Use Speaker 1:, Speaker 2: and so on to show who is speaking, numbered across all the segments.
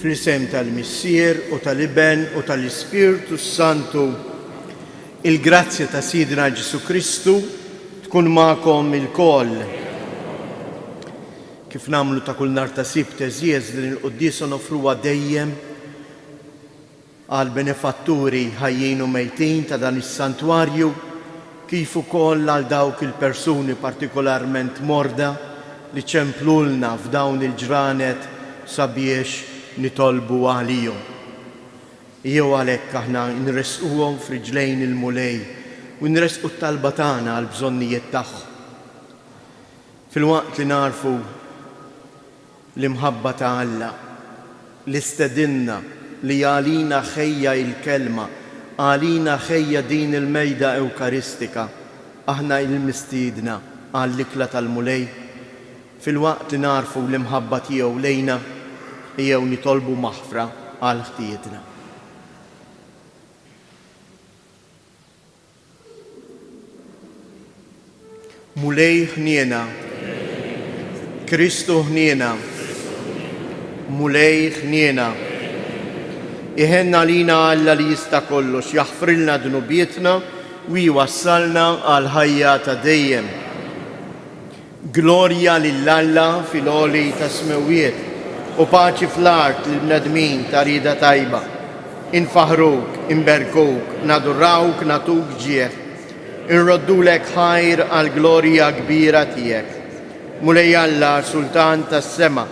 Speaker 1: Fl-isem tal-Missier u tal-Iben u tal-Ispirtu Santu, il-grazzja ta' Sidna Ġesu Kristu tkun ma'kom il-koll. Kif namlu ta' kull nar ta' Sibt eżiez din il-Qudiesa nofruha dejjem għal benefatturi ħajjin u mejtin ta' dan is-santwarju, kif ukoll għal dawk il-persuni partikolarment morda li ċemplulna f'dawn il-ġranet sabiex nitolbu għalihom. Jew għalhekk aħna nresquhom f'riġlejn il-mulej u nresqu t-talba tagħna għal bżonnijiet tagħhom. Filwaqt li narfu l-imħabba ta' Alla li stedinna li għalina ħejja il-kelma, għalina ħejja din il-mejda ewkaristika, aħna il-mistiedna għall-ikla tal-mulej, filwaqt li narfu l-imħabba tiegħu lejna jew nitolbu maħfra għal ħtietna. Mulej ħniena, Kristu ħniena, mulej ħniena, iħenna lina Alla li jista' kollox, jaħfrilna dnubietna u jwassalna għal ħajja ta' dejjem. Glorja lill-Alla fil-għoli ta' smewiet u paċi fl-art l-bnedmin ta' rida tajba. Infaħruk, inberkuk, nadurrawk, natuk ġieħ, inroddulek ħajr għal glorja kbira tiegħek. Mulej Alla Sultan tas-sema,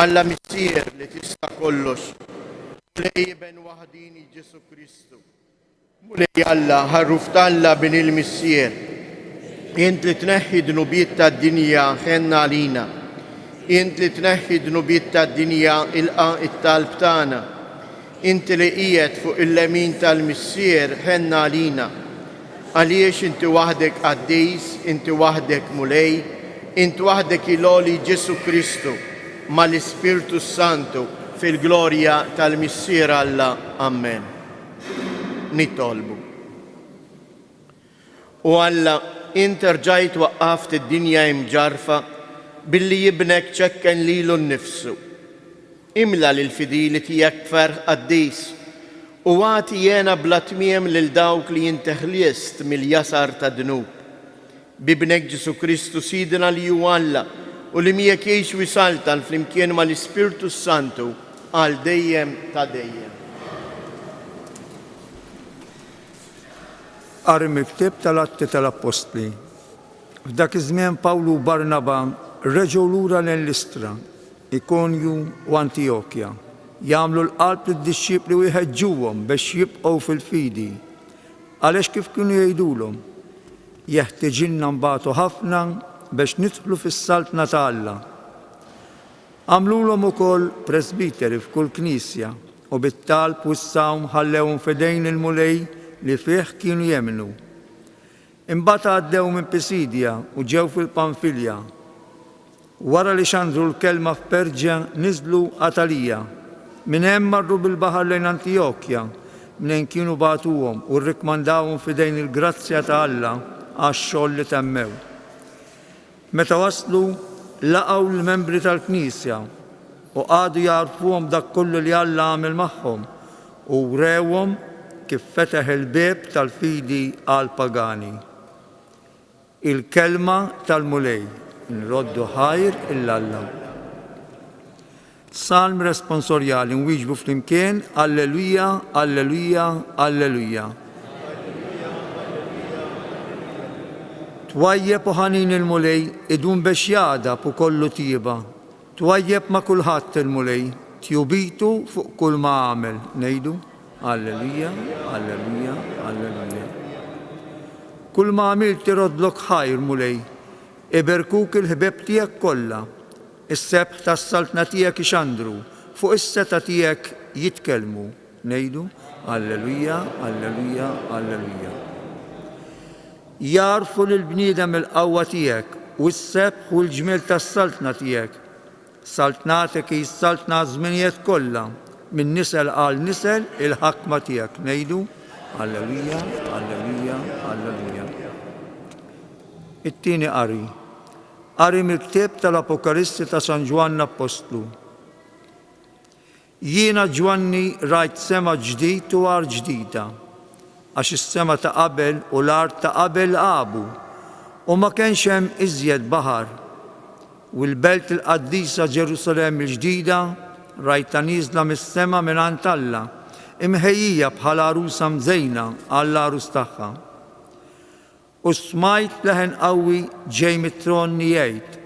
Speaker 1: Alla Missier li tista' kollox, mulej Iben waħdini Ġesu Kristu, mulej Alla ħarruf Alla bin il-Missier, int li tneħħi dnubiet tad-dinja ħenna għalina, int li tneħħi dnubiet tad-dinja ilqa' it-talb tagħna, int li qiegħed fuq il-lemin tal-Missier ħenna għalina, għaliex inti waħdek qaddis, inti waħdek mulej, inti waħdek il-għoli Ġesu Kristu mal-Ispirtu Santu fil-glorja tal-Missier Alla. Amen. Nittolbu. U Alla, inti rġajt waqqaft id-dinja imġarfa billi jibnek ċekken lilu nnifsu. Imla lil-fidili tiegħek ferħ qaddis u għati jena bla tmiem lil dawk li inti ħliest mill-jasar ta' dnub. Bibnek Ġesu Kristu Sidna li hu Alla u li miegħek jgħix wisaltan flimkien mal-Ispirtu Santu għal dejjem ta' dejjem.
Speaker 2: Qari miktub tal-Atti tal-Apostli. F'dak iż-żmien Pawlu u Barnaba reġgħu lura lejn Listra, Ikonju u Antiokkja, jagħmlu l-qalb lid-dixxipli u jħeġġuhom biex jibqgħu fil-fidi. Għaliex kif kienu jgħidulhom, jeħtieġilna nbagħtu ħafna biex nidħlu fis-saltna ta' Alla. Għamlulhom ukoll presbiteri f'kull knisja u bit-talb u s-sawm ħallewhom f'idejn il-mulej li fih kienu jemnu. Imbagħad għaddew minn Pisidja u ġew fil-Panfilja. Wara li xandru l-kelma f'Perġja niżlu Atalija. Minn hemm marru bil-baħar lejn Antiokkja, minn kienu bagħtuhom u rrikmandawhom f'idejn il-grazzja ta' Alla għax-xogħol li temmew. Meta waslu laqgħu l-membri tal-Knisja u għadu jarfuhom dak kollu li Alla għamel magħhom u wrewhom kif fetaħ il-bieb tal-fidi għal pagani. Il-kelma tal-mulej, nroddu ħajr il-Alla. Salm responsorjali nwieġbu flimkien, Alleluja, Alleluja, Alleluja. Twajjeb u ħanin il-mulej, idun biex jadab u kollu tiba. Twajjeb ma kulħadd il-mulej, tjubitu fuq kull ma għamel. Nejdu, Alleluja, Alleluja, Alleluja. Kull ma għamil tirodlok ħajr mulej, iberkuk il-ħbeb tiegħek kollha, is-sebħ tas-saltna tiegħek ixandru, fuq is-seta tiegħek jitkellmu. Nejdu, Alleluja, Alleluja, Alleluja. Jarfu lill-bniedem il-qawwa tiegħek u s-sebħ u l-ġmiel tas-saltna tiegħek. Saltnatek jissaltna żminijiet kollha, min nisel għal nisel il-ħakma tiegħek. Nejdu, Alleluja, Alleluja, Alleluja. It-tieni qari. Qari mill-ktieb tal-Apokalissi ta' San Ġwann Apostlu. Jiena Ġwanni rajt sema ġdid u art ġdida, għax is-sema ta' qabel u l-art ta' qabel qabu, u ma kienx hemm iżjed baħar. U l-belt il-qaddisa Ġerusalemm il-ġdida rajta nieżla mis-sema mingħand Alla, imħejjija bħala arusa mżejna għall-arus tagħha. U smajt leħen qawwi ġej mit-tronni jgħid: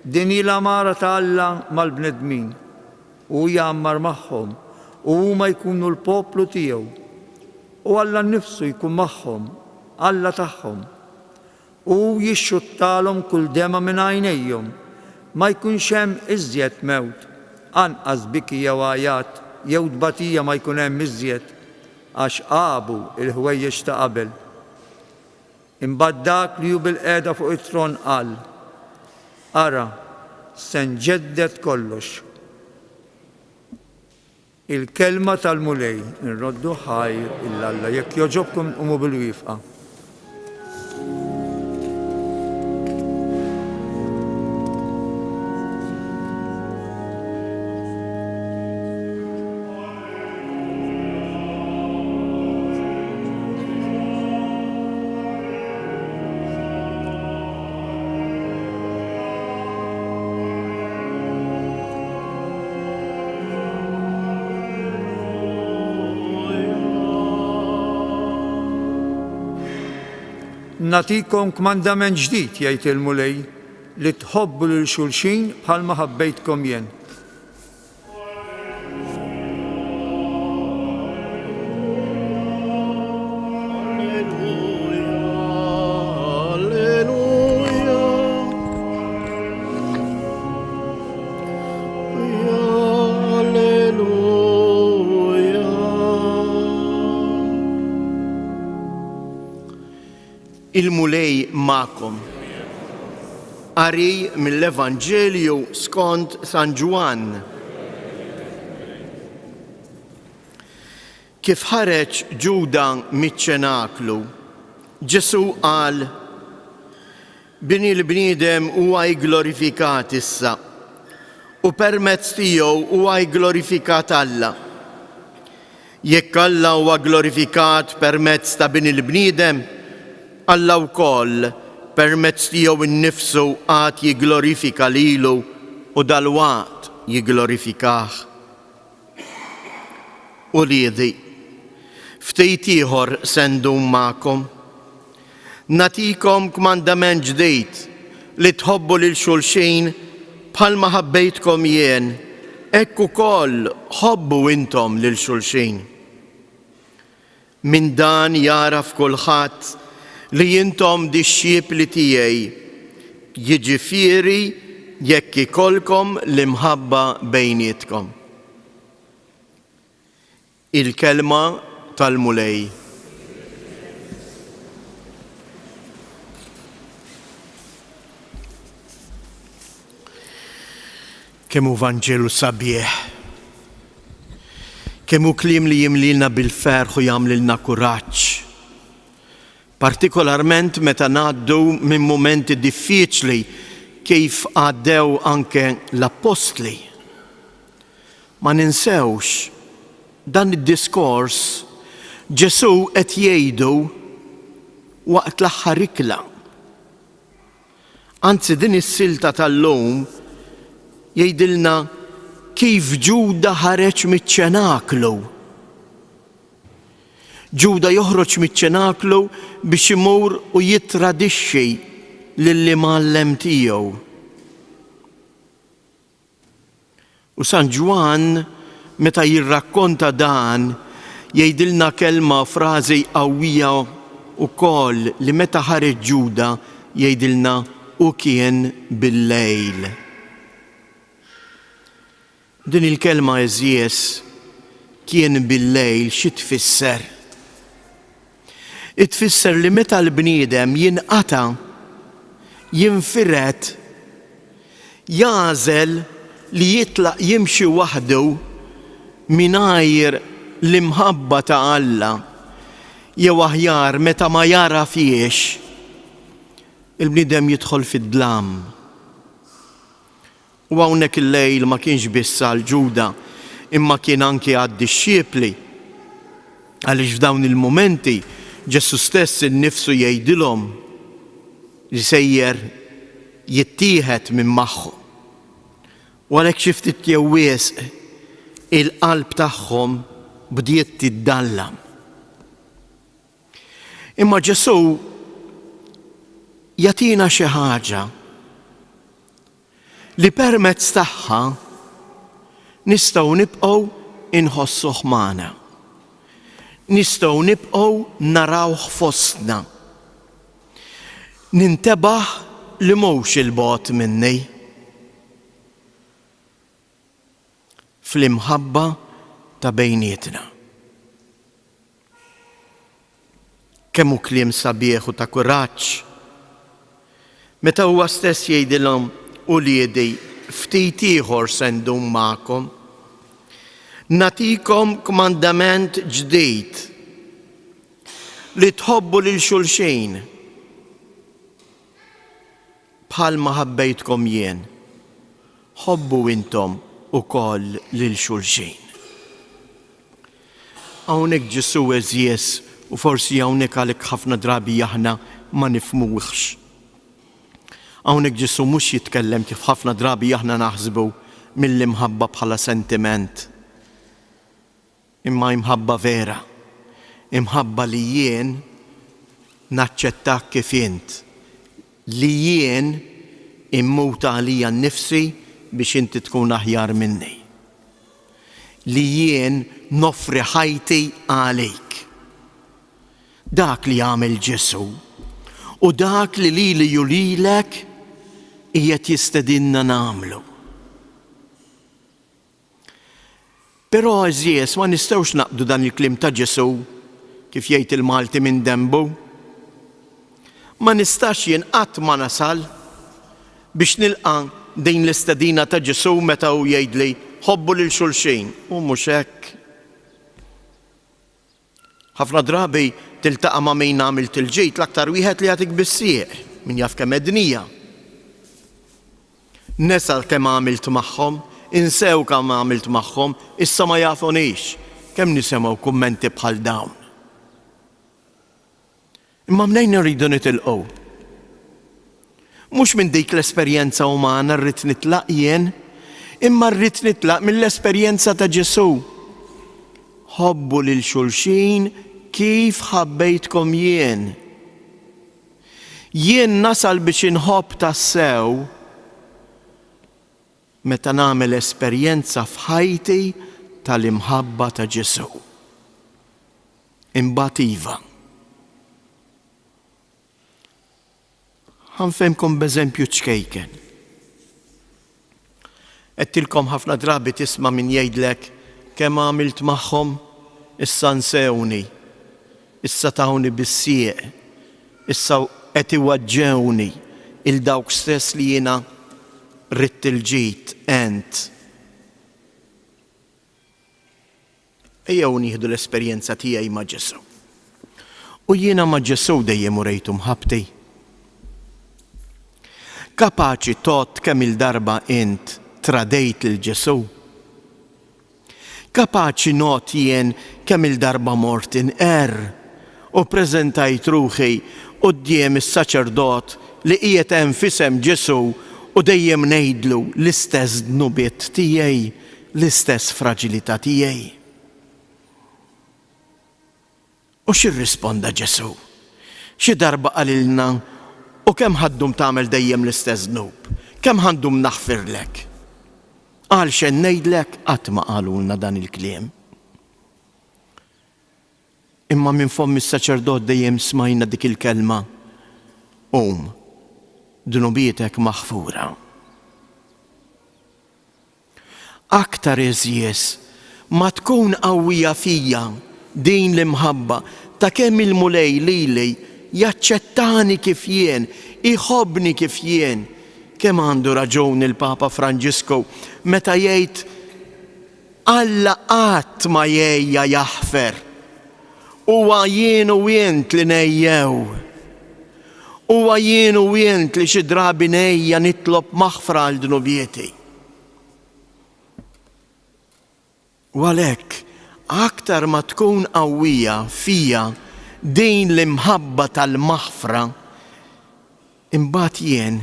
Speaker 2: din hi l-amara ta' Alla mal-bnedmin, u jgħammar magħhom, u huma jkunu l-poplu tiegħu, u Alla nnifsu jkun magħhom, Alla tagħhom. U jixxuttalhom kull dema minn għajnejhom, ma jkunx hemm iżjed mewt, anqas biki jew għajat, jew tbatija ma jkun hemm iżjed, għax qabu il-ħwejjeġ ta' qabel. Imbagħad dak li hu bil-qiegħda fuq it-tron qal: ara, se nġedded kollox. Il-kelma tal-mulej, nroddu ħajr il-Alla, jekk joġobkom umu bil-wifqa. Natikom kmandament ġdid, jgħid il-mulej, li tħobbu lil xulxin bħalma ħabbejtkom jien.
Speaker 1: Il-mulej ma'kom. Qari mill-Evanġelju skont San Ġwan. Kif ħareġ Ġuda miċ-ċenaklu, Ġesu qal: bini l-bniedem huwa jglorifikat issa, u permezz tiegħu huwa jglorifikat Alla. Jekk Alla huwa glorifikat permezz ta' bini l-bniedem, Alla wkoll permezz tiegħu innifsu għad jigglorifika lilu u dalwaqt jigglorifikah. U liedi, ftit ieħor se ndum magħkom. Natikom kmandament ġdid li tħobbu lil xulxin bħalma ħabbejtkom jien, hekk ukoll ħobbu intom lil xulxin. Min dan jaraf kulħadd li intom dixxiepli tiegħi, jiġifieri jekk ikolkom l-imħabba bejnietkom. Il-kelma tal-mulej. Kemm hu Vanġelu sabiħ, kemm hu kliem li jimlilna bil-ferħ u jagħmlilna kuraġġ, partikolarment meta ngħaddu minn mumenti diffiċli kif għaddew anke l-Apostli. Ma ninsewx dan id-diskors Ġesu qed jgħidu waqt l-aħħar ikla. Anzi din is-silta tal-lum jgħidilna kif Ġuda ħareġ miċ-ċenaklu. Ġuda joħroġ miċ-ċenaklu biex imur u jittradixxi lill-imgħallem tiegħu. U San Ġwan meta jirrakkonta dan jgħidilna kelma frażi qawwija wkoll li meta ħareġ Ġuda jgħidilna u kien bil-lejl. Din il-kelma eżies kien bil-lejl xi tfisser? Tfisser li meta l-bniedem jinqata, jinfiret, jażel li jitlaq jimxi waħdu mingħajr l-imħabba ta' Alla, jew aħjar meta ma jara fiex, il-bniedem jidħol fid-dlam. U hawnhekk il-lejl ma kienx biss għal Ġuda, imma kien anki għad-dixxiepli. Għaliex f'dawn il-momenti Ġesu stess innifsu jgħidilhom li sejjer jittieħed minn magħhom. U għalhekk xi ftit jew wisq il-qalb tagħhom bdiet tiddallam. Imma Ġesu jagħtina xi ħaġa li permezz tagħha nistgħu nibqgħu inħossuh magħna. Nistgħu nibqgħu narawh fostna. Nintebaħ li mhux il-bogħod minni. Fl-imħabba ta' bejnietna. Kemm hu kliem sabiħ u ta' kuraġġ. Meta huwa stess jgħidilhom uliedi ftit ieħor se ndum magħkom, nagħtikom kmandament ġdid li tħobbu lil xulxin bħalma ħabbejtkom jien. Ħobbu intom ukoll lil xulxin. Hawnhekk Ġesu eżjies u forsi hawnhekk għalhekk ħafna drabi aħna ma nifhmuhx. Hawnhekk Ġesu mhux jitkellem kif ħafna drabi aħna naħsbu mill-imħabba bħala sentiment. Imma imħabba vera. Imħabba li jien naċċettak kif int. Li jien immuta għalija nnifsi biex inti tkun aħjar minni. Li jien nofri ħajti għalik. Dak li għamel Ġesu u dak li lili u lilek qiegħed jistedinna nagħmlu. Però eżies ma nistgħux naqbdu dan il-kliem ta' Ġesu kif jgħid il-Malti minn dembu. Ma nistax jien qatt ma nasal biex nilqa' din l-istedina ta' Ġesu meta hu jgħidli ħobbu lil xulxin u mhux hekk. Ħafna drabi tiltaqa' ma' min għamilt il-ġid l-aktar wieħed li jagħtik bissieq min jaf kemm ednija. Nesal kemm għamilt magħhom, insew kemm għamilt magħhom, issa ma jafunix kemm nisimgħu kummenti bħal dawn. Imma mnejn irridu nitilqgħu? Mhux minn dik l-esperjenza umana rrid nitlaq jien, imma rrid nitlaq mill-esperjenza ta' Ġesu. Ħobbu lil xulxin kif ħabbejtkom jien. Jien nasal biex inħobb tassew meta nagħmel esperjenza f'ħajti tal-imħabba ta' Ġesu. Imbagħad iva. Ħanfehmkom b'eżempju ċkejken. Qedtilkom ħafna drabi tisma' min jgħidlek kemm għamilt magħhom, issa nsewni, issa tawni bissieq, issa qed iwaġġewni il dawk stess li jiena ridt il-ġid ent. Ejjew nieħdu l-esperjenza tiegħi ma' Ġesu. U jiena ma' Ġesu dejjem urejtu mħabbti. Kapaċi tot kemm il-darba int tradejt lil Ġesu. Kapaċi not jien kemm il-darba mort inqer u preżentajt ruħi quddiem is-saċerdot li qiegħed hemm f'isem Ġesu u dejjem ngħidlu l-istess dnubiet tiegħi, l-istess fraġilità tiegħi. U x'irrisponda Ġesu? Xi darba qalilna u kemm ħaddum tagħmel dejjem l-istess dnub? Kemm ħandum naħfirlek? Qal x'en ngħidlek qatt ma qalulna dan il-kliem. Imma minn fomm is-saċerdot dejjem smajna dik il-kelma. Dnubietek maħfura. Aktar eżjies ma tkun qawwija fija din l-imħabba ta' kemm il-mulej lili jaċċettani kif jien, iħobbni kif jien. Kemm għandu raġun il-Papa Franġisku meta jgħid Alla qatt ma jgħajja jaħfer. Huwa jien u int li nejjew. Huwa jien u int li xi drabi nejja nitlob maħfra għal dnubieti. U għalhekk aktar ma tkun qawwija fija din l-imħabba tal-maħfra, imbagħad jien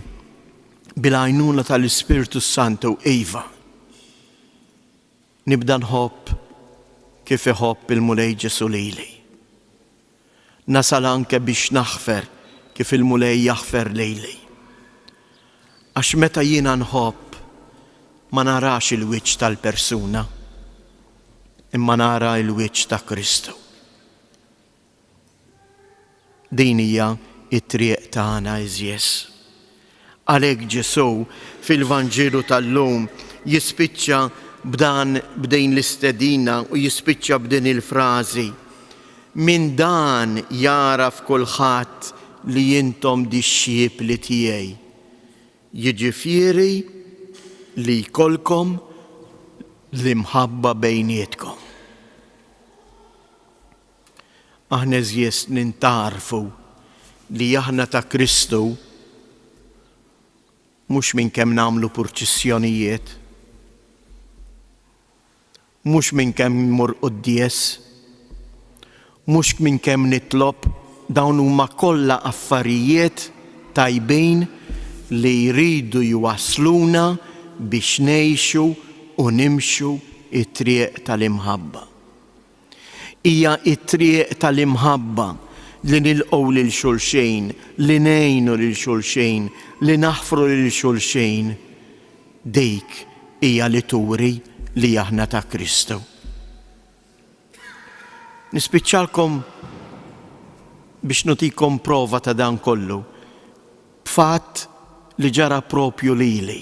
Speaker 1: bil-għajnuna tal-Ispiritu Santu iva nibda nħobb kif iħobb il-mulej Ġesu lili. Nasal anke biex naħfer kif il-mulej jaħfer lili. Għax meta jiena nħobb ma narax il-wiċċ tal-persuna, imma nara il-wiċċ ta' Kristu. Din hija it-triq tagħna iżjess. Għalhekk Ġesu fil-Vanġilu tal-lum jispiċċa b'din l-istedina u jispiċċa b'din il-frażi: min dan jaraf kulħadd li intom dix-xjiepli tiegħi. Jiġifieri li jkollkom l-imħabba bejnietkom. Aħna eżjess nintarfu li aħna ta' Kristu mhux minn kemm nagħmlu purċissjonijiet, mhux minn kemm immur qudies, mhux minn kemm nitlob, dawn huma kollha affarijiet tajbin li jridu jwasluna biex ngħixu u nimxu it-triq tal-imħabba. Hija it-triq tal-imħabba li nilqgħu lil xulxejn, li ngħinu lil xulxejn, li naħfru lil xulxejn. Dik hija li turi li aħna ta' Kristu. Nispiċċalkom biex nutikom prova ta' dan kollu b'fatt li ġara propju lili.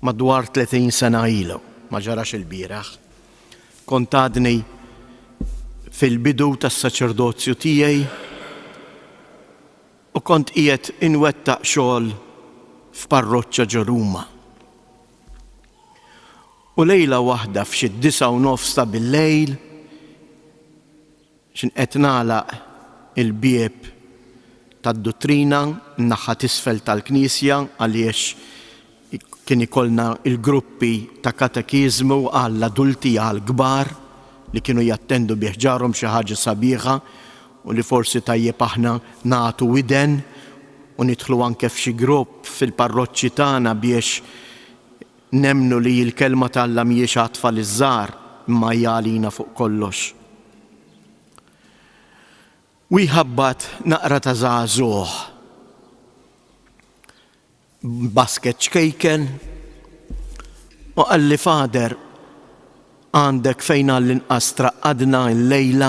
Speaker 1: Madwar 30 sena ilu, ma ġarax il-bieraħ. Kont għadni fil-bidu tas-saċerdozju tiegħi u kont qiegħed inwettaq xogħol f'parroċċa ġo Ruma. U lejla waħda f'xi 9:30 ta' bil-lejl x'inqed nagħlaq il-bieb tad-dottrina n-naħa t'isfel tal-Knisja għaliex kien ikollna il-gruppi ta' katekizmu għall-adulti għall-kbar li kienu jattendu biħġarhom xi ħaġa sabiħa u li forsi tajjeb aħna nagħtu widen u nidħlu anke f'xi grupp fil-parroċċi tagħna biex nemnu li l-kelma tal-Alla mhijiex għatfal iż-żgħar imma hija għalina fuq kollox. U jħabbat naqra ta' żagħżugħ basket xkejken u għalli fader għandek fejn għall-inqas traqqadna l-lejla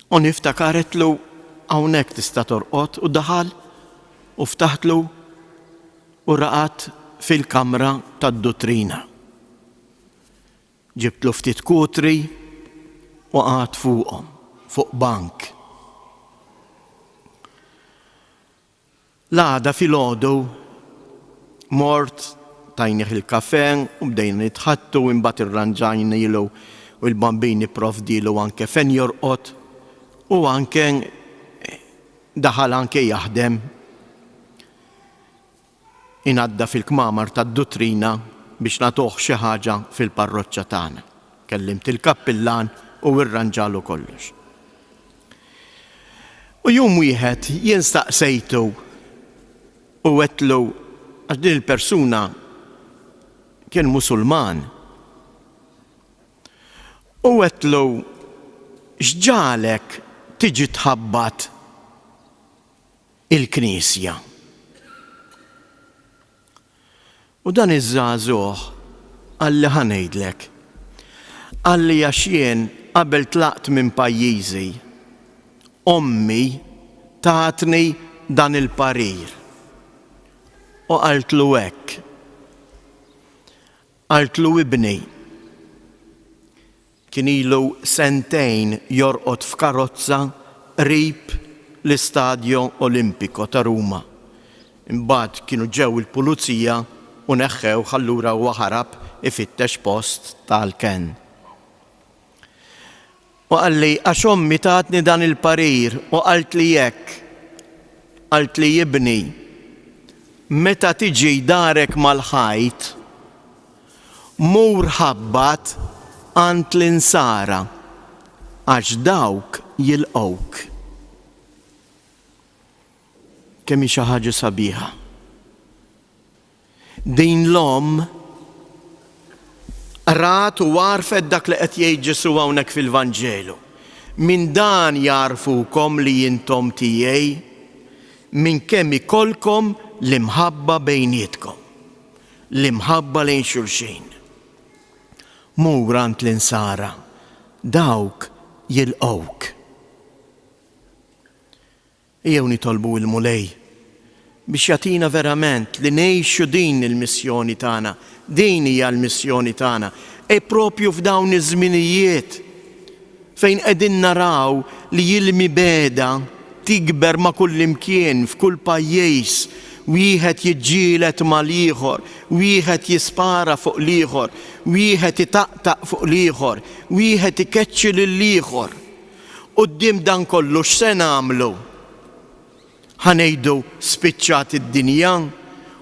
Speaker 1: u niftakaretlu hawnhekk tista' torqod u daħal u ftaħtlu u raqat fil-kamra tad-dottrina. Ġibtlu ftit kutri u qgħad fuqhom, fuq bank. L-għada fil-ħodu mort tajniħ il-kafe u bdejna nitħattu u imbagħad irranġajna ilu u l-bambini provdilu anke fejn jorqod u anke daħal anke jaħdem inadda fil-kmamar tad-dottrina biex nagħtuh xi ħaġa fil-parroċċa tagħna. Kellimt il-kappillan u rranġalu kollox. U jum wieħed jien staqsejtu u għetlu għax din il-persuna kien Musulman. U għetlu x'ġalek tiġi tħabbat il-Knisja. U dan iż-żagħżugħ għalli ħanejdlek. Għalli għax jien qabel tlaqt minn pajjiżi ommi tatni dan il-parir. U qaltlu hekk. Qaltlu ibni kien ilu 2 sentejn jorqod f'karozza qrib l-Istadju Olimpiko ta' Ruma. Imbagħad kienu ġew il-pulizija u neħħew ħallura huwa ħarab ifittex post tal-ken. U qalli għax ommi tatni dan il-parir u qalt li hekk, qalt li ibni meta tiġi darek mal-ħajt mur ħabbat għand l-insara għax dawk jilqawk. Kemm hi xi ħaġa sabiħa. Din l-om rat u għarfet dak li qed jgħid Ġesu hawnhekk fil-Vanġelu. Min dan jarfukom li jintom tiegħi, min kemm ikolkom l-imħabba bejnietkom, l-imħabba lejn xulxin. Mur għand l-insara, dawk jilqawk. Jew nitolbu l-mulej biex jagħtina verament li ngħixu din il-missjoni tagħna, din hija l-missjoni tagħna. Propju f'dawn iż-żminijiet fejn qegħdin naraw li jil-mibeda tikber ma' kull imkien f'kull pajjiż, wieħed jiġġieled mal-ieħor, wieħed jispara fuq l-ieħor, wieħed itaqtaq fuq l-ieħor, wieħed ikeċċi lill-ieħor. Quddiem dan kollu x'se nagħmlu? Ħanejdu spiċċat id-dinja,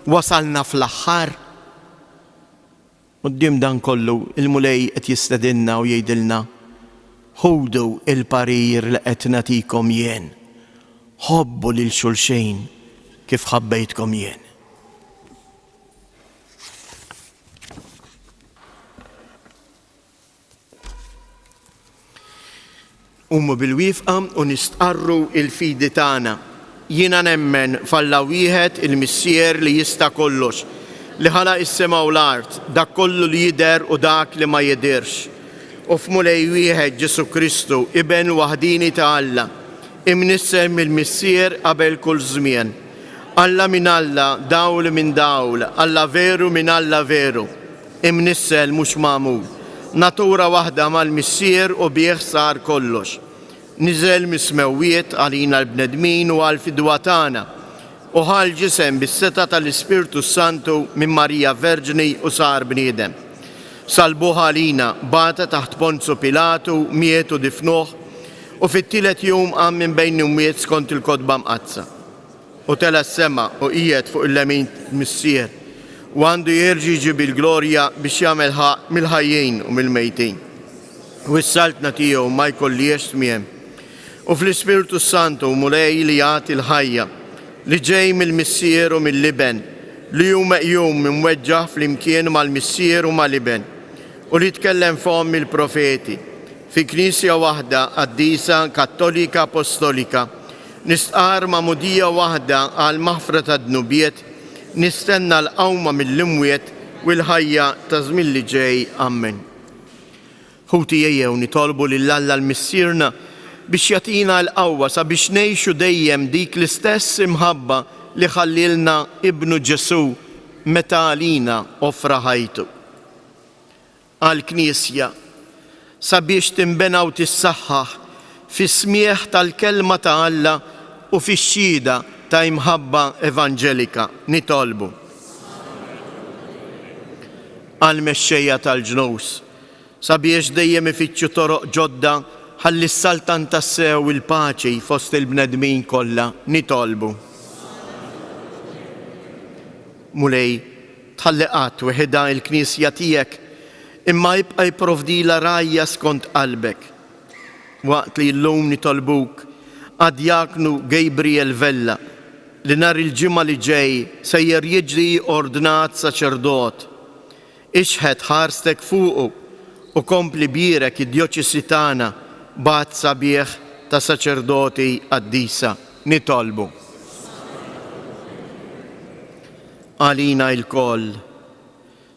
Speaker 1: wasalna fl-aħħar. Quddiem dan kollu il-mulej qed jistedinna u jgħidilna, ħudu il-parir li qed nagħtikom jien, ħobbu lil xulxejn kif ħabbejtkom jien. Ummu bil-wifqa u nistqarru il-fidi tagħna. Jiena nemmen f'Alla wieħed il-Missier li jista' kollox, li ħalaq is-sema u l-art, dak kollu li jidher u dak li ma jidirx. U f'Mulej wieħed Ġesu Kristu, Iben waħdini ta' Alla, imnissem il-Missier qabel kull żmien. Alla min Alla, dawl min dawl, Alla veru min Alla veru, imnissel mhux magħmul. Natura waħda mal-Missier u bih sar kollox. Niżel mismewwiet għalina l-bnedmin u għal-fidwa tagħna u ħal ġisem bis-seta tal-Ispirtu Santu minn Marija Verġni u sar bniedem. Salbuha għalina bata taħt Ponzu Pilatu, mietu difnuh u fit-tielet jum qam minn bejn imwiet skont il-kotba mqazza. U tela s-sema u qiegħed fuq il-lemin Missier u għandu jerġi' jġib il-glorja biex jagħmel ħaq mill-ħajjin u mill-mejtin. U s-saltna tiegħu ma jkollix tmiem. U fl-Ispirtu Santu mulej li jagħti l-ħajja li ġej mill-Missier u mill-Liben li hu meqjum imweġġaħ flimkien mal-Missier u mal-Liben u li tkellem fihom il-profeti fi Knisja waħda qaddisa Kattolika Apostolika nistqar ma'mudija waħda għal maħfra ta' dnubiet nistenna l-qawma mill-imwiet u l-ħajja ta' żmien li ġej. Amen. Ħuti ejjew nitolbu lil Alla l-Missierna biex jagħtina l-qawwa sabiex ngħixu dejjem dik l-istess imħabba li ħallilna Ibnu Ġesu meta għalina offra ħajtu. Għall-Knisja sabiex tinbena u tissaħħaħ fis-smieħ tal-kelma ta' Alla u fix-xhieda ta' imħabba evanġelika nitolbu. Għall-mexxejja tal-ġnus sabiex dejjem ifittxu toroq ġodda ħalli s-saltan tassew il-paċi fost il-bnedmin kollha nitolbu. Mulej, tħalli qatt weħida il-Knisja tiegħek imma jibqa' jipprovdila rajja skont qalbek. Waqt li llum nitolbuk għad-Diaknu Gabriel Vella li nhar il-ġimgħa li ġej sejjer jiġri ordnat saċerdot. Ixħed ħarstek fuqu u kompli birek id-djoċesi tagħna b'għad sabiħ ta' saċerdoti qaddisa nitolbu. Għalina l-koll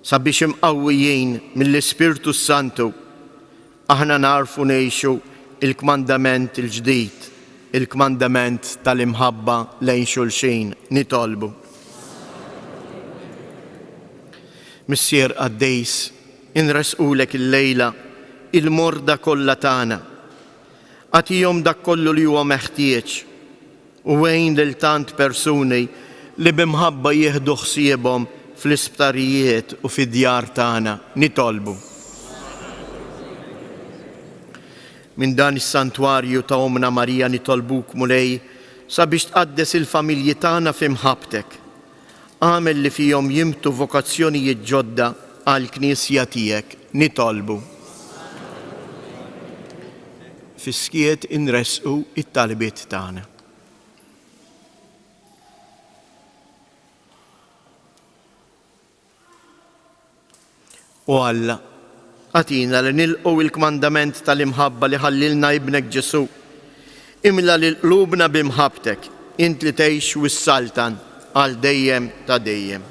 Speaker 1: sabiex imqawwijin mill-Ispirtu Santu aħna narfu ngħixu il-kmandament il-ġdid, il-kmandament tal-imħabba lejn xulxin nitolbu. Missier Qaddejs, inresqulek il-lejla il-morda kollha tagħna. Għatihom dak kollu li huwa meħtieġ u wejn lil tant persuni li bimħabba jieħdu ħsiebhom fl-isptarijiet u fid-djar tagħna nitolbu. Minn dan is-santwarju ta' Omna Marija nitolbuk mulej sabiex tqaddes il-familji tagħna f'imħabtek. Għamel li fihom jimtu vokazzjonijiet ġodda għall-Knisja tiegħek nitolbu. Fiskiet inresqu it-talbiet tagħna. U Alla, għatina li nilqu il-kmandament tal-imħabba li ħallilna ibnek Ġesu. Imla li qlubna bimħabtek, int li tgħix wis-saltan għal dejjem ta' dejjem.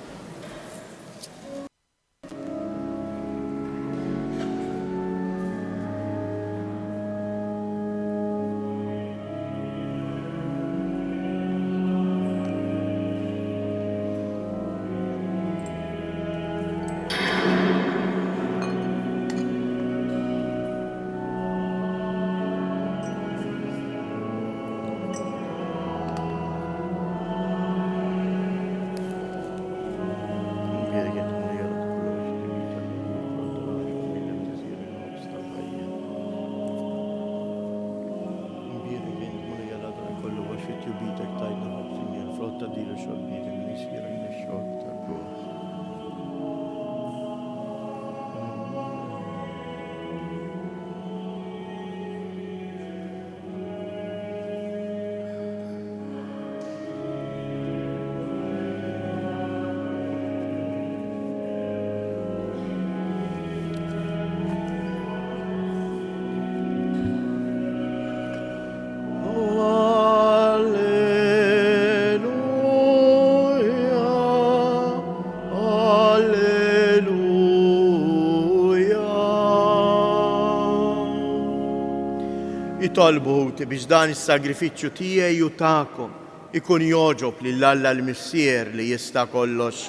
Speaker 1: Jitolbu ħuti biex dan is-sagrifiċċju tiegħi u tagħkom ikun joġob lil Alla l-Missier li jista' kollox.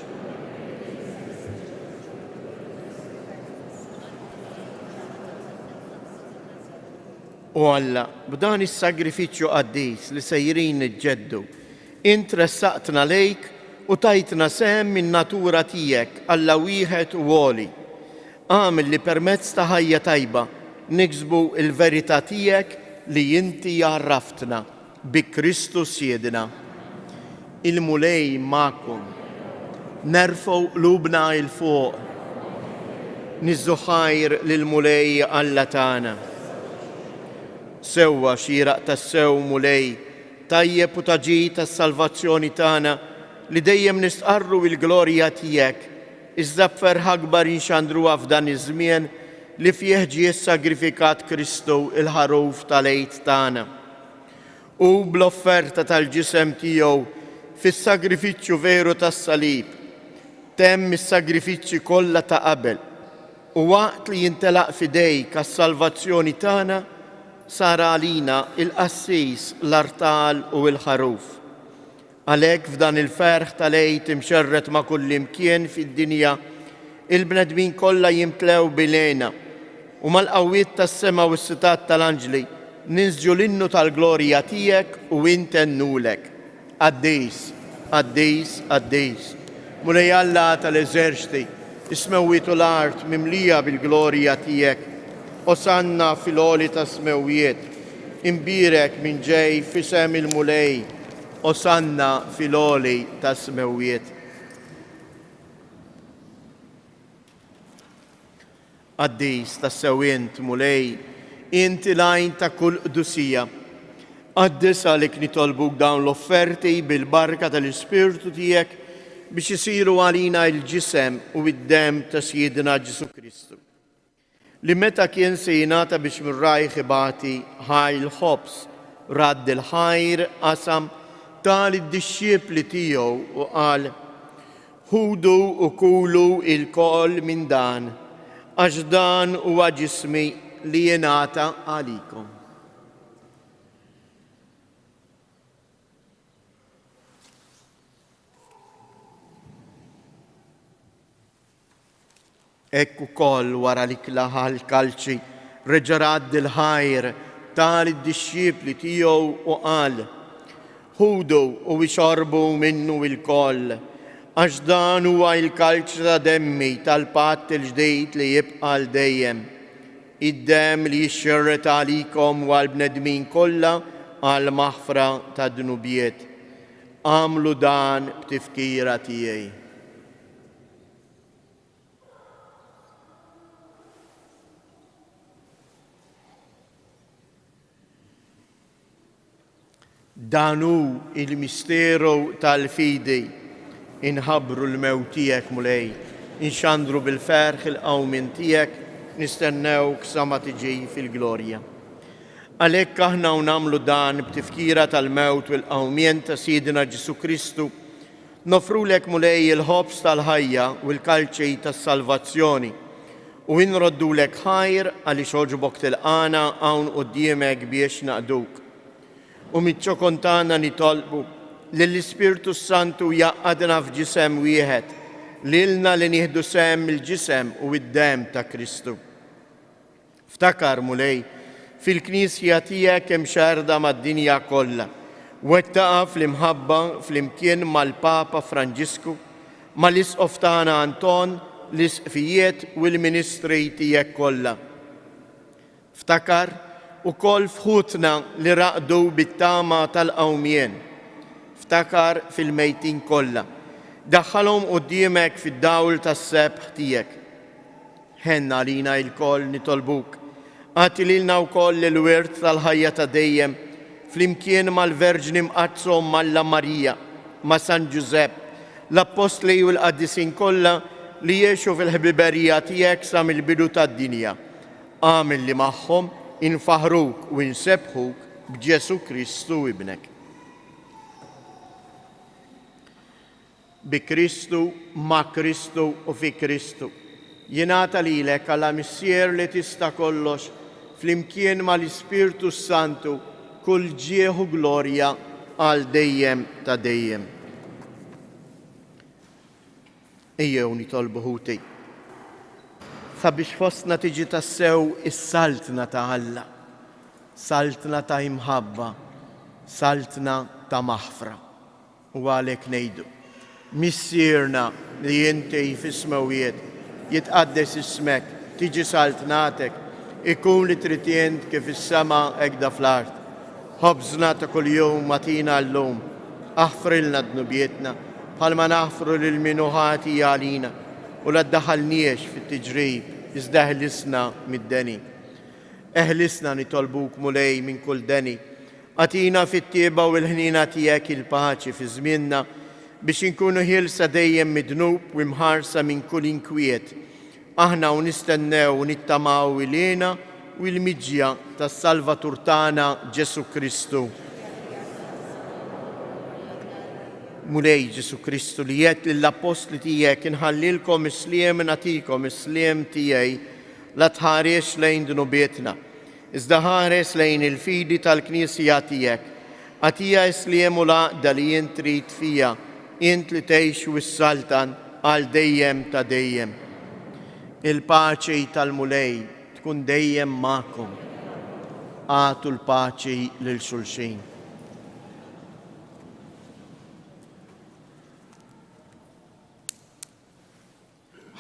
Speaker 1: U Alla, b'dan is-sagrifiċċju qaddis li sejrin niġġeddu, int ressaqtna lejk u tajtna sehem min-natura tiegħek Alla wieħed u għoli. Għamel li permezz ta' ħajja tajba niksbu il-verità tiegħek li inti jarraftna bi Kristus Siedna. Il-mulej ma'kom, nerfgħu qlubna il fuq, niżżu ħajr lill-mulej Alla tagħna. Sewwa xieraq tas-sew mulej, tajjeb u taġid tas-salvazzjoni tagħna li dejjem nistqarru l-glorja tiegħek, iżda b'ferħa akbar inxandruha f'dan iż-żmien li fih ġie sagrifikat Kristu il-ħaruf tal-għid tagħna. U bl-offerta tal-ġisem tiegħu fis-sagrifiċċju veru tas-salib temm is-sagrifiċċji kollha ta' qabel u waqt li jintelaq f'idejk għas-salvazzjoni tagħna sar għalina il-qassis, l-artal u l-ħaruf. Għalhekk f'dan il-ferħ tal-għid imxerret ma' kull imkien fid-dinja il-bnedmin kollha jimtlew bilejna u mal-qawwiet tas-sema u s-sitat tal-anġli ninsġu l-innu tal-glorja tiegħek u intennulek. Għaddejs, għaddejs, għaddejs. Mulej Alla tal-eżerċti, ismewwietu l-art mimlija bil-glorja tiegħek. Osanna fil-għoli ta' smewwiet, imbirek minn ġej fisem il-mulej. Osanna fil-għoli ta' smewwiet. Għaddis ta' sewint mulej, inti lajn ta' kull qdusija. Għaddis għalik nitolbuk dawn l-offerti bil-barka tal-Ispirtu tiegħek biex isiru għalina il-ġisem u id-dem ta' Siedna Ġesu Kristu. Li meta kien se jingħata biex mir-rajħ ibati ħajl ħobs, radd il-ħajr qasam tal id-dixxiepli tiegħu u qal: ħudu u kulu il-kol minn dan, għax dan huwa ġismi li jingħata għalikom. Ekk ukoll wara li klaħa l-kalċi reġa' radd il-ħajr tal id-dixxiepli tiegħu u qal: ħudu u ixorbu minnu il-koll, għax dan huwa l-kalċ ta' demmi tal-patt il-ġdejд li jibqa' l dejjem. Id-dem li jixxerret għalikom u għall-bnedmin kollha għal maħfra ta' dnubiet. Għamlu dan b'tifkira tiegħi. danu il-misteru tal-fidi, inħabru l-mewt tiegħek mulej, inxandru bil-ferħ il-qawmin tiegħek, nistennewk sa ma tiġi fil-glorja. Għalhekk aħna nagħmlu dan b'tifkira tal-mewt u l-qawmien ta' Sidina Ġesu Kristu, nofrulek mulej il-ħobs tal-ħajja u l-kalċej tas-salvazzjoni u nroddulek ħajr għaliex oġbok tilqana hawn quddiemek biex naqduk. U mit-ċokontana nitolbu lill-Ispirtu Santu jaqqadna f'ġisem wieħed, lilna li nieħdu sem il-ġisem u id-dem ta' Kristu. Ftakar mulej fil-Knisja tiegħek hemm xarda mad-dinja kollha, wettaqa fl-imħabba fl-imkien mal-Papa Franġisku, mal-Isqof tagħna Anton, l-isqfijiet u l-ministri tiegħek kollha. Ftakar ukoll fħutna li raqdu bit-tama tal-qawmien. Ftakar fil-mejtin kollha. Daħħalhom quddiemek fid-dawl tas-sebħ tiegħek. Ħenna lina l-koll nitolbuk. Għati lilna wkoll il-wirt tal-ħajja ta' dejjem flimkien mal-Verġni mqazzhom Malla Marija, ma' San Giuseppe, l-Apostli u l-Qaddisin kollha li jgħixu fil-ħbiberija tiegħek sa mill-bidu tad-dinja. Għamil li magħhom infaħruk u insebħuk b'Ġesu Kristu ibnek. Bi Kristu, ma' Kristu u fi Kristu. Jingħata lilek għala missier li tista' kollox flimkien mal-Ispirtu Santu kull ġieħu glorja għal dejjem ta' dejjem. Ejjew nitolbu ħuti. Sabiex fostna tiġi tassew is-saltna ta' Alla, saltna ta' imħabba, saltna ta' maħfra. U għalhekk ngħidu, missierna li inti fis-smawiet jitqaddes ismek, tiġi saltnatek, ikun li tritjent kif is-sema hekk fl-art. Ħobżna ta' kuljum matina llum, aħfrilna d-nubietna, bħalma naħfru lil minuħati għalina u la ddaħalniex fit-tiġrib, iżda eħlisna mid-deni. Eħlisna nitolbuk mulej minn kull deni, għatina fit-tieba u l-ħnina tiegħek il-paċi fi żmienna biex inkunu ħielsa dejjem midnub u mħarsa minn kull inkwiet. Aħna u nistennew u nittamaw ilina u l-miġja tas-Salvatur tagħna Ġesu Kristu. Mulej Ġesu Kristu li jgħid lill-Apostli tiegħek inħallilkom is-sliem nagħtikom is-sliem tiegħi la tħares lejn dnubietna, iżda ħares lejn il-fidi tal-Knisja tiegħek. Għatija is-sliem u l-għaqda li jien trid fija, int li tgħix wis-saltan għal dejjem ta' dejjem. Il-paċi tal-mulej tkun dejjem magħkom. Għatu l-paċi lil xulxin.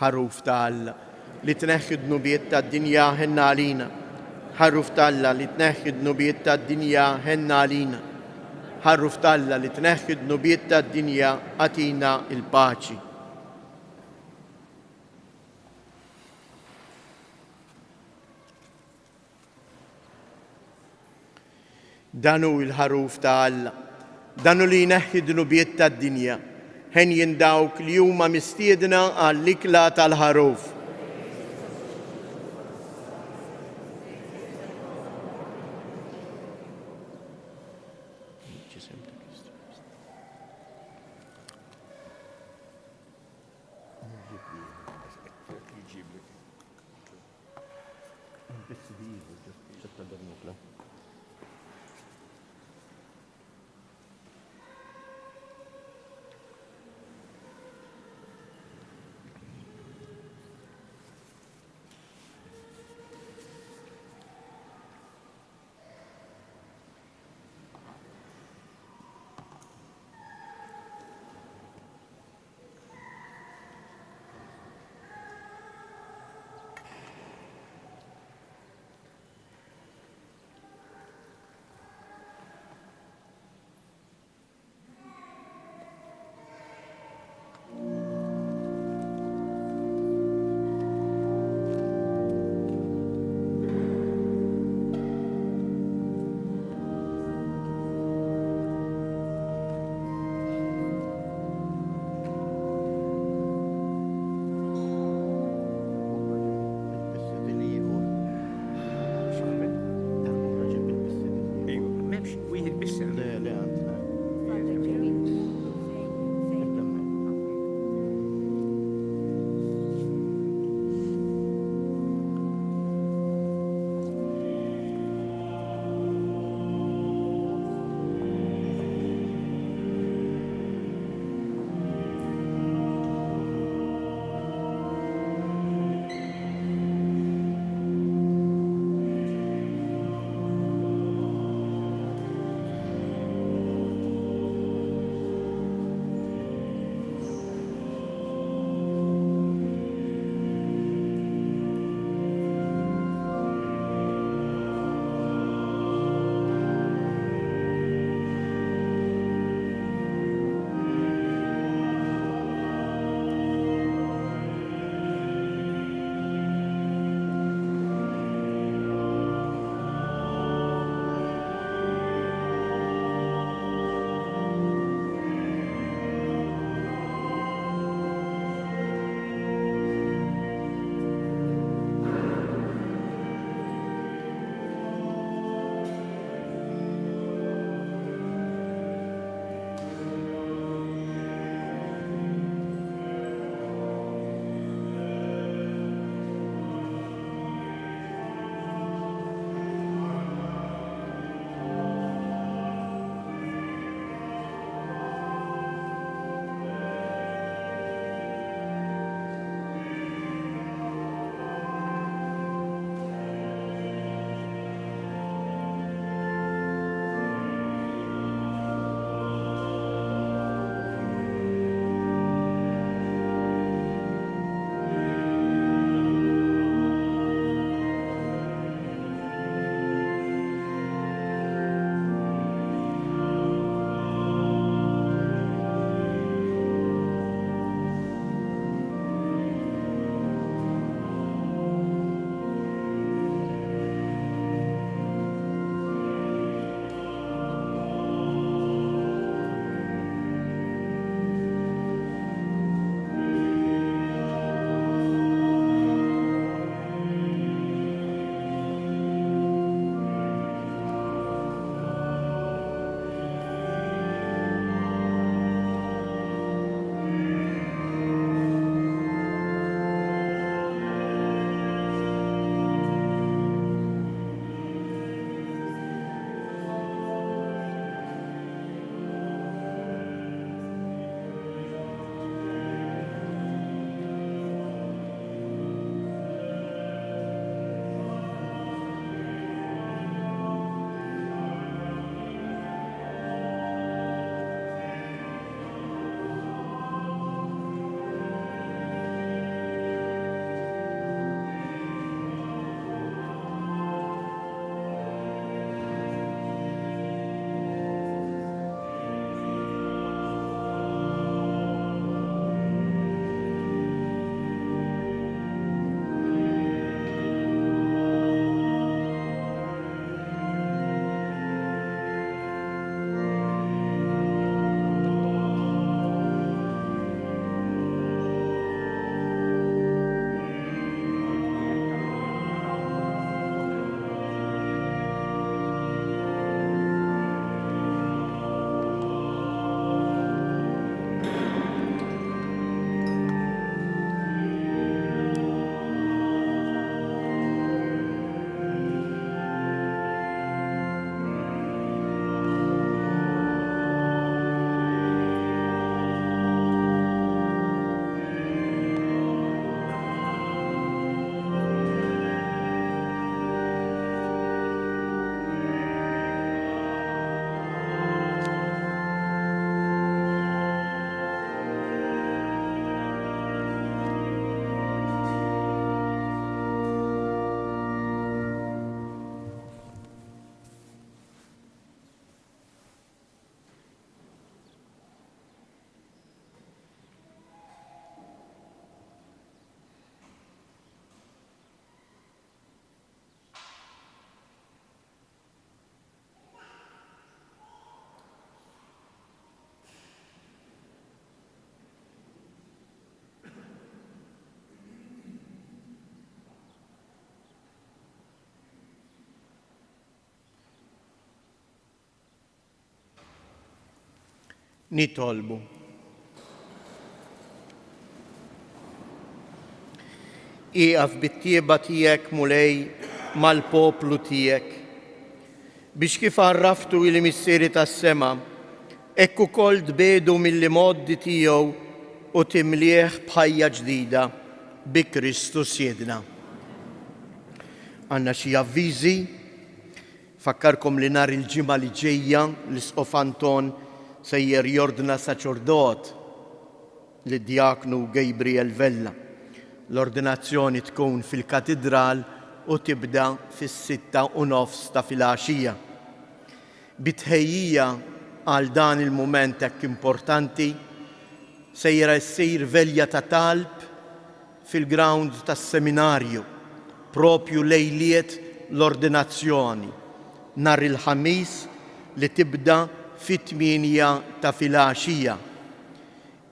Speaker 1: Ħarruf ta' Alla li tneħħi d-nubiet tad-dinja ħenna għalina. Ħarruf ta' Alla li tneħħi d-nubiet tad-dinja ħenna għalina. Ħarruf ta' Alla li tneħħi d-nubiet tad-dinja għatina il-paċi. Danu il-ħarruf ta' Alla, danu li jneħħi d-nubiet tad-dinja, ħen jindawk li huma mistiedna għall-ikla tal-ħarruf.
Speaker 3: wieħed biss.
Speaker 1: Le, għandna. Nitolbu. Iqaf bit-tieba tiegħek mulej mal-poplu tiegħek biex kif għarraftu il-missieri tas-sema hekk ukoll tbedu mill-modi tiegħu u timlieħ b'ħajja ġdida bi Kristus Siedna. Għandna xi avviżi, fakkarkom li nhar il-ġimgħa li ġejja l-Isqof Anton sejjer jordna saċerdot lid-Djaknu Gabriel Vella. L-ordinazzjoni tkun fil-katedral u tibda fis-6:30 ta' filgħaxija. Bitħejjija għal dan il-mument hekk importanti sejra ssir velja ta' talb fil-ground tas-seminarju propju lejliet l-ordinazzjoni nhar il-ħamis li tibda fit-8 ta' filgħaxija.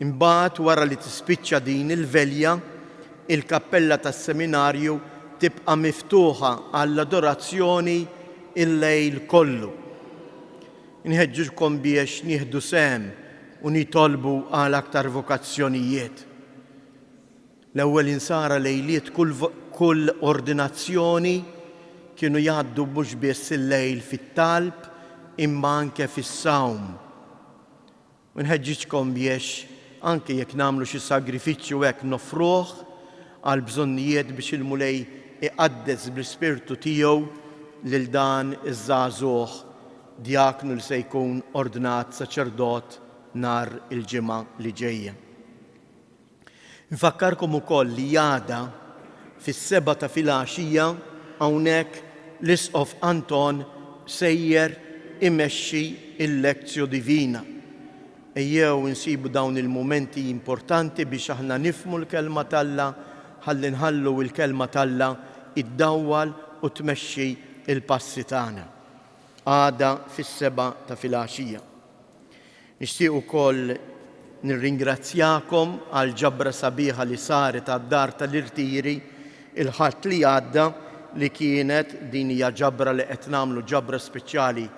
Speaker 1: Imbagħad wara li tispiċċa din il-velja, il-kappella tas-seminarju tibqa' miftuħa għall-adorazzjoni il-lejl kollu. Inħeġġukom biex nieħdu sehem u nitolbu għal aktar vokazzjonijiet. L-ewwel insara lejliet kull ordinazzjoni kienu jgħaddu mhux biss il-lejl fit-talb imma anke fis-sawm. U nħeġġiġkom biex anke jekk nagħmlu xi sagrifiċċju hekk nofruh għal bżonnijiet biex il-mulej iqaddes bl-ispirtu tiegħu lil dan iż-żagħżugħ djaknu li se jkun ordinat saċerdot nhar il-ġimgħa li ġejja. Nfakkarkom ukoll li għada fis-7 ta' filgħaxija hawnhekk l-Isqof Anton sejjer imexxi il-lezzju divina. Ejjew insibu dawn il-momenti importanti biex aħna nifhmu l-kelma t'Alla ħalli nħallu l-kelma t'Alla iddawwal u tmexxi il-passi tagħna. Għada fis-7 ta' filgħaxija. Nixtieq ukoll nirringrazzjakom għal ġabra sabiħa li saret għad-dar tal-irtiri il-ħadd li għadda li kienet din hija ġabra li qed nagħmlu ġabra speċjali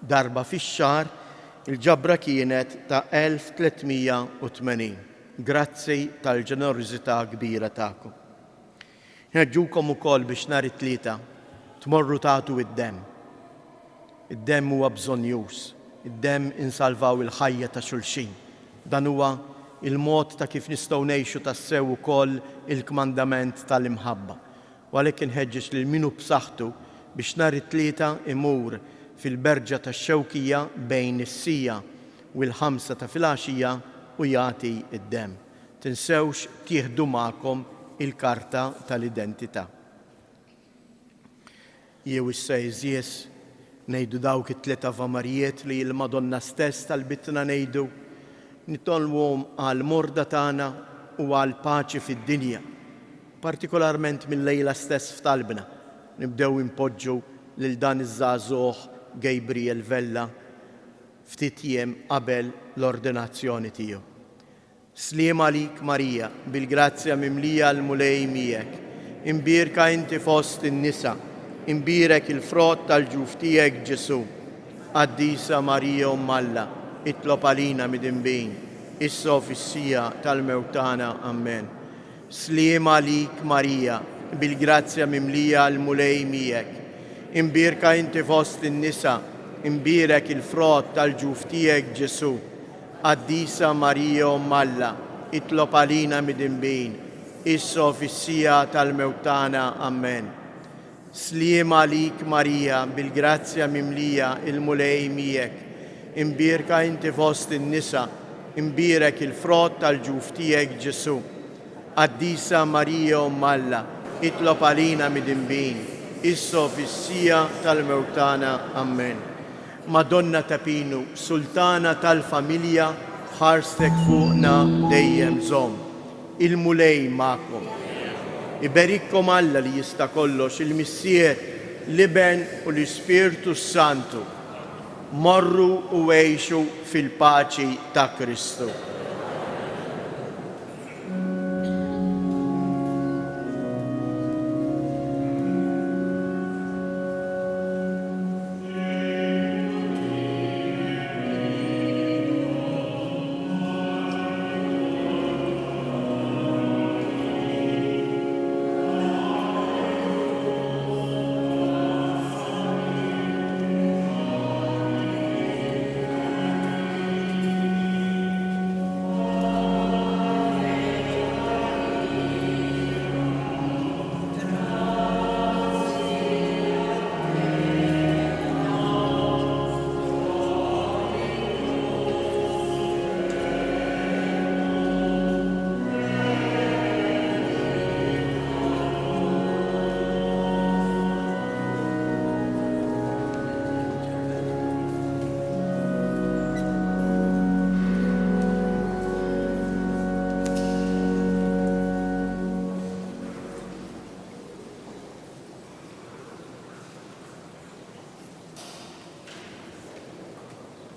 Speaker 1: darba fix-xahar, il-ġabra kienet ta' 1380. Grazzi tal-ġenerożità kbira tagħkom. Nħeġġukom ukoll biex nhar it-tlieta tmorru tagħtu id-demm. Id-demm huwa bżonjuż, id-demm insalvaw il-ħajja ta' xulxin. Dan huwa il-mod ta' kif nistgħu ngħixu tassew ukoll il-kmandament tal-imħabba. U għalhekk inħeġġeġ lil min hu b'saħħtu biex nhar it-tlieta imur fil-berġa tax-Xewkija bejn is-sija u l-5 ta' filgħaxija u jagħti id-demm. Tinsewx tieħdu magħkom il-karta tal-identità. Jew issa jżies ngħidu dawk it-tliet avamarijiet li l-Madonna stess talbitna ngħidu, nitolbuhom għal morda tagħna u għal paċi fid-dinja, partikolarment mill-lejla stess f'talbna. Nibdew impoġġu lil dan iż-żagħżugħ Gabriel Vella ftit jiem qabel l-ordinazzjoni tiegħu. Sliem għalik Marija, bil-grazzja mimlija l-mulej miegħek, imbierka inti fost in-nisa, imbierek il-frott tal-ġuf tiegħek Ġesu. Qaddisa Marija Alla, itlob għalina mid-inbin, issa fis-sija tal-mewtana. Amen. Sliem għalik Marija, bil-grazzja mimlija l-mulej miegħek, imbierka inti fost in-nisa, imbierek il-frott tal-ġuf tiegħek Ġesu. Qaddisa Marija Alla, itlob għalina mid-inbin, issa fis-sija tal-mewtana. Amen. Sliem għalik Marija, bil-grazzja mimlija il-mulej miegħek, imbierka inti fost in-nisa, imbierek il-frott tal-ġuf tiegħek Ġesu. Qaddisa Marija Alla, itlob għalina mid-inbin, issa fis-sija tal-mewtana. Amen. Madonna Tapinu, Sultana tal-familja, ħarstek fuqna dejjem żomm. Il-mulej magħkom. Iberikkom Alla li jista' kollox, il-Missier, l-Iben u l-Ispirtu Santu. Morru u għejxu fil-paċi ta' Kristu.